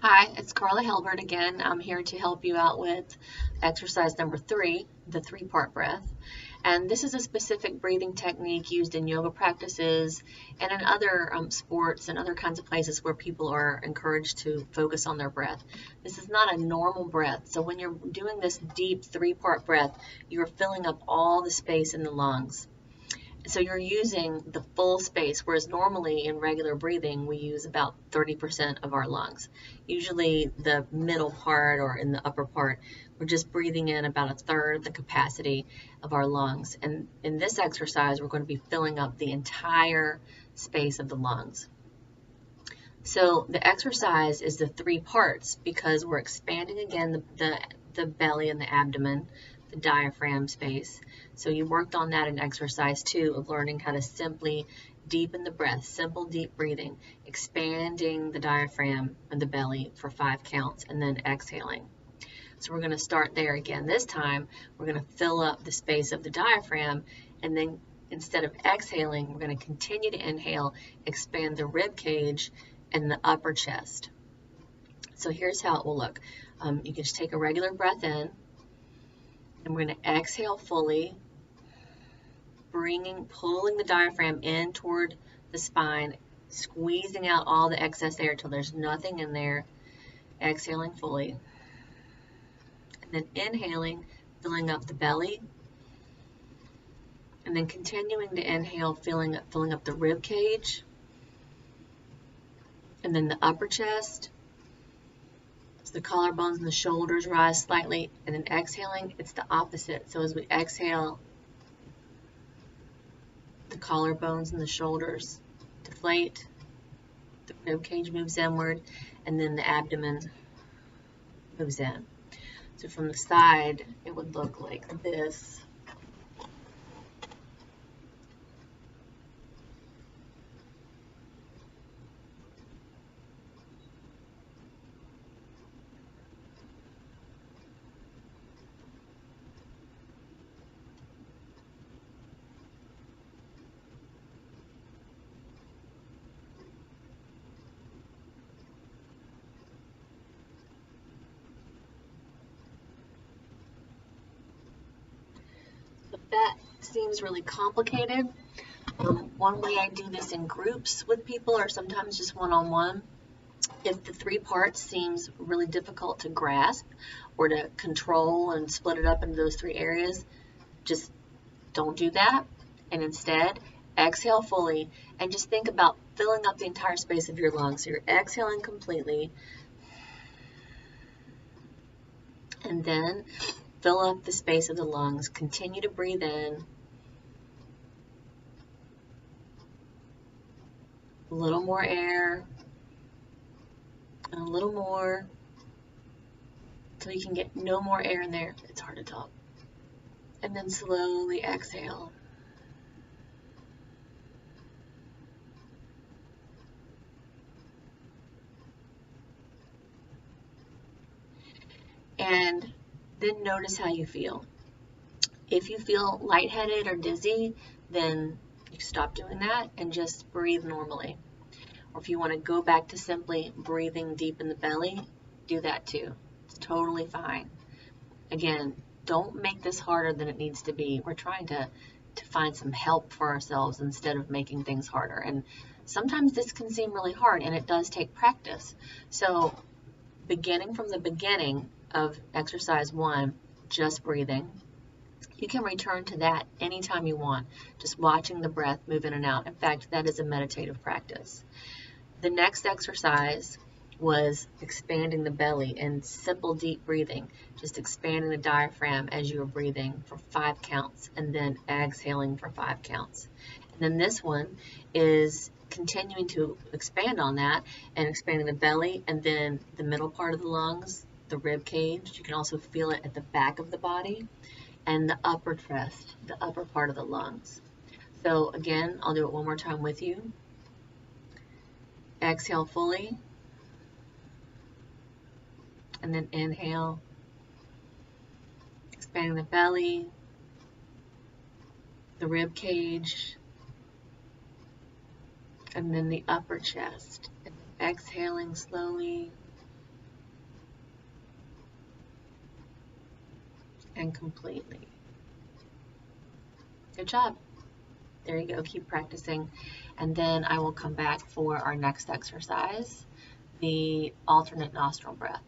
Hi, it's Carla Helbert again. I'm here to help you out with exercise number 3, the 3-part breath. And this is a specific breathing technique used in yoga practices and in other sports and other kinds of places where people are encouraged to focus on their breath. This is not a normal breath. So when you're doing this deep 3-part breath, you're filling up all the space in the lungs. So you're using the full space, whereas normally in regular breathing, we use about 30% of our lungs. Usually the middle part or in the upper part, we're just breathing in about a third the capacity of our lungs. And in this exercise, we're going to be filling up the entire space of the lungs. So the exercise is the 3 parts because we're expanding again the belly and the abdomen, the diaphragm space. So you worked on that in exercise 2 of learning how to simply deepen the breath, simple deep breathing, expanding the diaphragm and the belly for 5 counts and then exhaling. So we're going to start there again. This time we're going to fill up the space of the diaphragm, and then instead of exhaling, we're going to continue to inhale, expand the rib cage and the upper chest. So here's how it will look. You can just take a regular breath in, and we're going to exhale fully, pulling the diaphragm in toward the spine, squeezing out all the excess air till there's nothing in there, exhaling fully, and then inhaling, filling up the belly, and then continuing to inhale, filling up the rib cage, and then the upper chest. So the collarbones and the shoulders rise slightly, and then exhaling, it's the opposite. So as we exhale, the collarbones and the shoulders deflate, the rib cage moves inward, and then the abdomen moves in. So from the side, it would look like this. If that seems really complicated, one way I do this in groups with people or sometimes just one-on-one, if the 3 parts seems really difficult to grasp or to control and split it up into those 3 areas, just don't do that, and instead exhale fully and just think about filling up the entire space of your lungs. So you're exhaling completely, and then fill up the space of the lungs. Continue to breathe in. A little more air, and a little more, until you can get no more air in there. It's hard to talk. And then slowly exhale. And then notice how you feel. If you feel lightheaded or dizzy, then you stop doing that and just breathe normally. Or if you want to go back to simply breathing deep in the belly, do that too. It's totally fine. Again, don't make this harder than it needs to be. We're trying to find some help for ourselves instead of making things harder. And sometimes this can seem really hard, and it does take practice. So beginning from the beginning of exercise 1, just breathing, you can return to that anytime you want, just watching the breath move in and out. In fact, that is a meditative practice. The next exercise was expanding the belly and simple deep breathing, just expanding the diaphragm as you were breathing for 5 counts and then exhaling for 5 counts. And then this one is continuing to expand on that and expanding the belly and then the middle part of the lungs, the rib cage. You can also feel it at the back of the body, and the upper chest, the upper part of the lungs. So again, I'll do it one more time with you. Exhale fully, and then inhale, expanding the belly, the rib cage, and then the upper chest. And exhaling slowly, and completely. Good job. There you go. Keep practicing. And then I will come back for our next exercise, the alternate nostril breath.